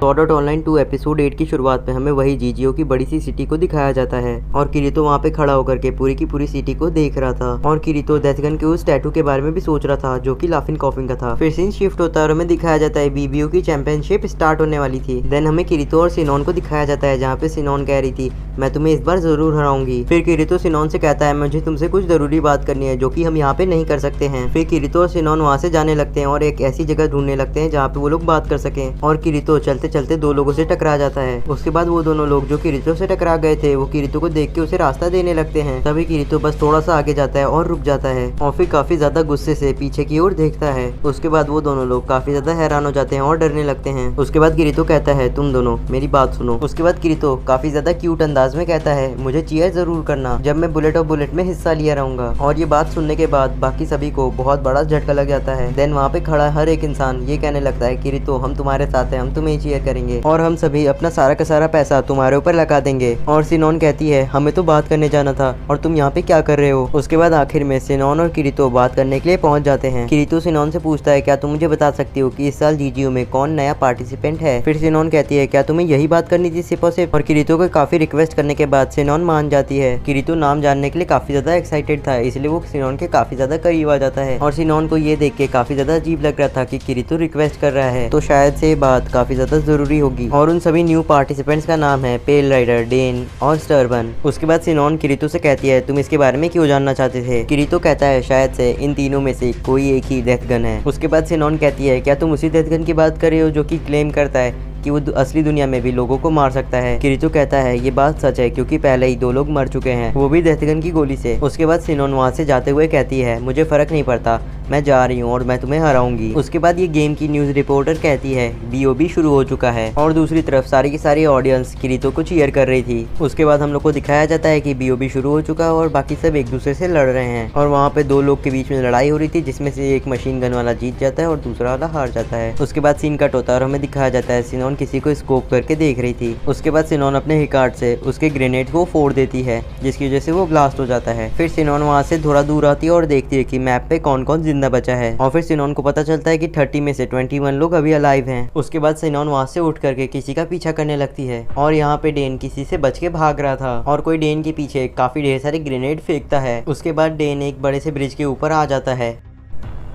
Sword art online 2 episode 8 की शुरुआत में हमें वही जीजीओ की बड़ी सी सिटी को दिखाया जाता है और किरीतो वहाँ पे खड़ा होकर के पूरी की पूरी सिटी को देख रहा था और किरीतो डेथगन के उस टैटू के बारे में भी सोच रहा था जो कि लाफिंग कॉफिंग का था। फिर सीन शिफ्ट होता है और हमें दिखाया जाता है बीबीओ की चैंपियनशिप स्टार्ट होने वाली थी। देन हमें किरीतो और सिनोन को दिखाया जाता है जहाँ पे सिनोन कह रही थी मैं तुम्हें इस बार जरूर हराऊंगी। फिर किरीतो सिनोन से कहता है मुझे तुमसे कुछ जरूरी बात करनी है जो कि हम यहाँ पे नहीं कर सकते हैं। फिर किरीतो और सिनोन वहाँ से जाने लगते हैं और एक ऐसी जगह ढूंढने लगते हैं जहाँ पे वो लोग बात कर सकें और किरीतो चलते चलते दो लोगों से टकरा जाता है। उसके बाद वो दोनों लोग जो किरीतो से टकरा गए थे वो किरीतो को देख के उसे रास्ता देने लगते हैं। तभी किरीतो बस थोड़ा सा आगे जाता है और रुक जाता है और फिर काफी ज्यादा गुस्से से पीछे की ओर देखता है। उसके बाद वो दोनों लोग काफी ज्यादा हैरान हो जाते हैं और डरने लगते हैं। उसके बाद किरीतो कहता है तुम दोनों मेरी बात सुनो। उसके बाद किरीतो काफी ज्यादा क्यूट अंदाज में कहता है मुझे चीयर जरूर करना जब मैं बुलेट ऑफ बुलेट में हिस्सा लिया रहूंगा। और ये बात सुनने के बाद बाकी सभी को बहुत बड़ा झटका लग जाता है। देन वहाँ पे खड़ा हर एक इंसान ये कहने लगता है किरीतो हम तुम्हारे साथ हैं, हम तुम्हें चीयर करेंगे और हम सभी अपना सारा का सारा पैसा तुम्हारे ऊपर लगा देंगे। और सिनोन कहती है हमें तो बात करने जाना था और तुम यहाँ पे क्या कर रहे हो। उसके बाद आखिर में सिनोन और किरीतो बात करने के लिए पहुंच जाते हैं। किरीतो सिनोन से पूछता है क्या तुम मुझे बता सकती हो कि इस साल जीजीओ में कौन नया पार्टिसिपेंट है। फिर सिनोन कहती है क्या तुम्हें यही बात करनी थी सिर्फ और सिर्फ। और किरीतो को काफी रिक्वेस्ट करने के बाद सिनोन मान जाती है। किरीतो नाम जानने के लिए काफी ज्यादा एक्साइटेड था इसलिए वो सिनोन के काफी ज्यादा करीब आ जाता है और सिनोन को ये देख के काफी ज्यादा अजीब लग रहा था कि किरीतो रिक्वेस्ट कर रहा है तो शायद से बात काफी ज्यादा जरूरी होगी। और उन सभी न्यू पार्टिसिपेंट्स का नाम है पेल राइडर, डेन और स्टर्बन। उसके बाद सिनोन किरीतो से कहती है तुम इसके बारे में क्यों जानना चाहते थे। किरीतो कहता है शायद से इन तीनों में से कोई एक ही डेथगन है। उसके बाद सिनोन कहती है क्या तुम उसी डेथगन की बात कर रहे हो जो कि क्लेम करता है कि वो असली दुनिया में भी लोगों को मार सकता है। किरीतो कहता है ये बात सच है क्योंकि पहले ही 2 लोग मर चुके हैं वो भी डेथगन की गोली से। उसके बाद सिनोन वहाँ से जाते हुए कहती है मुझे फर्क नहीं पड़ता मैं जा रही हूँ और मैं तुम्हें हराऊंगी। उसके बाद ये गेम की न्यूज रिपोर्टर कहती है बीओबी शुरू हो चुका है और दूसरी तरफ सारी की सारी ऑडियंस किरीतो को चीयर कर रही थी। उसके बाद हम लोग को दिखाया जाता है कि बीओबी शुरू हो चुका है और बाकी सब एक दूसरे से लड़ रहे हैं और वहाँ पे 2 लोग के बीच में लड़ाई हो रही थी जिसमें से एक मशीन गन वाला जीत जाता है और दूसरा वाला हार जाता है। उसके बाद सीन कट होता है और हमें दिखाया जाता है सिनोन किसी को स्कोप करके देख रही थी। उसके बाद सिनोन अपने हिकार्ड से उसके ग्रेनेड को फोड़ देती है जिसकी वजह से वो ब्लास्ट हो जाता है। फिर सिनोन वहाँ से थोड़ा दूर आती है और देखती है कि मैप पे कौन कौन जिंदा बचा है और फिर सिनोन को पता चलता है कि 30 में से 21 लोग अभी अलाइव हैं। उसके बाद सिनोन वहाँ से उठ करके किसी का पीछा करने लगती है और यहाँ पे डेन किसी से बच के भाग रहा था और कोई डेन के पीछे काफी ढेर सारे ग्रेनेड फेंकता है। उसके बाद डेन एक बड़े से ब्रिज के ऊपर आ जाता है।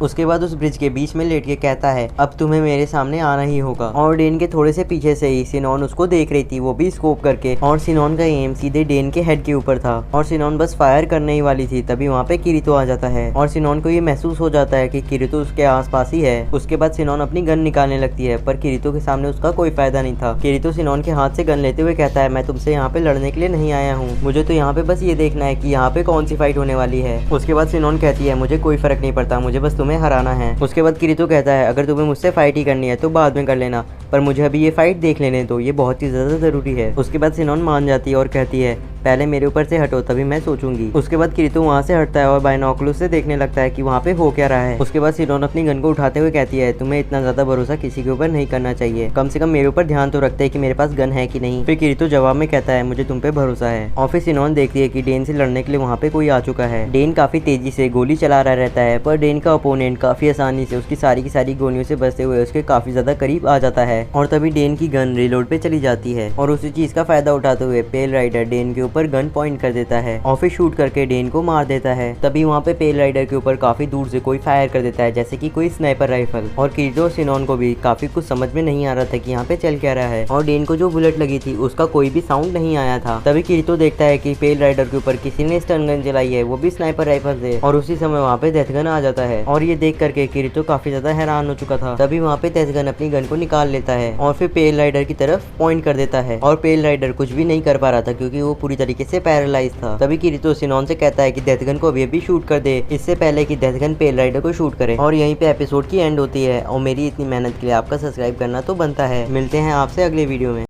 उसके बाद उस ब्रिज के बीच में लेट के कहता है अब तुम्हें मेरे सामने आना ही होगा। और डेन के थोड़े से पीछे से ही सिनोन उसको देख रही थी वो भी स्कोप करके और सिनोन का एम सीधे डेन के हेड के ऊपर था और सिनोन बस फायर करने ही वाली थी तभी वहाँ पे किरीतो आ जाता है और सिनोन को ये महसूस हो जाता है कि किरीतो उसके आसपास ही है। उसके बाद सिनोन अपनी गन निकालने लगती है पर किरीतो के सामने उसका कोई फायदा नहीं था। किरीतो सिनोन के हाथ से गन लेते हुए कहता है मैं तुमसे यहाँ पे लड़ने के लिए नहीं आया हूँ, मुझे तो यहाँ पे बस ये देखना है कि यहाँ पे कौन सी फाइट होने वाली है। उसके बाद सिनोन कहती है मुझे कोई फर्क नहीं पड़ता, मुझे बस तुम्हें हराना है। उसके बाद किरीतो कहता है अगर तुम्हें मुझसे फाइट ही करनी है तो बाद में कर लेना पर मुझे अभी ये फाइट देख लेने दो, ये बहुत ही ज्यादा जरूरी है। उसके बाद सिनोन मान जाती है और कहती है पहले मेरे ऊपर से हटो तभी मैं सोचूंगी। उसके बाद किरीतो वहाँ से हटता है और बाइनोकुलर से देखने लगता है कि वहाँ पे हो क्या रहा है। उसके बाद सिनोन अपनी गन को उठाते हुए कहती है तुम्हें इतना ज्यादा भरोसा किसी के ऊपर नहीं करना चाहिए, कम से कम मेरे ऊपर ध्यान तो रखते हैं कि मेरे पास गन है कि नहीं। फिर किरीतो जवाब में कहता है मुझे तुम पे भरोसा है। और फिर सिनोन देखती है कि डेन से लड़ने के लिए वहाँ पे कोई आ चुका है। डेन काफी तेजी से गोली चला रहा रहता है पर डेन का ओपोनेंट काफी आसानी से उसकी सारी की सारी गोलियों से बचते हुए उसके काफी ज्यादा करीब आ जाता है और तभी डेन की गन रिलोड पे चली जाती है और उसी चीज का फायदा उठाते हुए पेल राइडर डेन के ऊपर गन पॉइंट कर देता है और फिर शूट करके डेन को मार देता है। तभी वहाँ पे पेल राइडर के ऊपर काफी दूर से कोई फायर कर देता है जैसे कि कोई स्नाइपर राइफल और किरीतो और सिनोन को भी काफी कुछ समझ में नहीं आ रहा था कि यहाँ पे चल क्या रहा है और डेन को जो बुलेट लगी थी उसका कोई भी साउंड नहीं आया था। तभी किरीतो देखता है कि पेल राइडर के ऊपर किसी ने स्टन गन चलाई है वो भी स्नाइपर राइफल से और उसी समय वहाँ पे डेथगन आ जाता है और ये देख करके किरीतो काफी ज्यादा हैरान हो चुका था। तभी वहाँ पे डेथगन अपनी गन को निकाल लेता है और फिर पेल राइडर की तरफ पॉइंट कर देता है और पेल राइडर कुछ भी नहीं कर पा रहा था क्योंकि वो पूरी तरीके से पैरालाइज था। तभी किरीतो सिनोन से कहता है कि डेथगन को अभी अभी शूट कर दे इससे पहले कि डेथगन पेल राइडर को शूट करे। और यहीं पे एपिसोड की एंड होती है और मेरी इतनी मेहनत के लिए आपका सब्सक्राइब करना तो बनता है। मिलते हैं आपसे अगले वीडियो में।